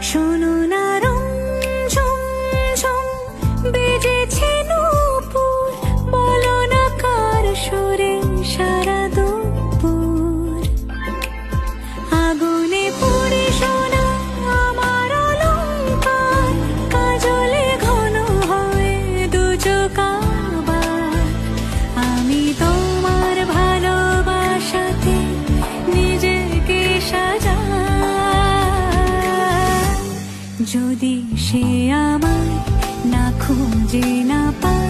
শোনো না রং ঝুম ঝুম বেজেছে নূপুর, বলো না কার সুরে সারা দুপুর। আগুনে পুড়ে সোনা আমার অলংকার, কাজলে ঘন হয় দু চোখ আবার। আমি তোমার ভালোবাসাতে নিজেকে সাজাই, যদি সে আমায় না খুঁজে না পায়।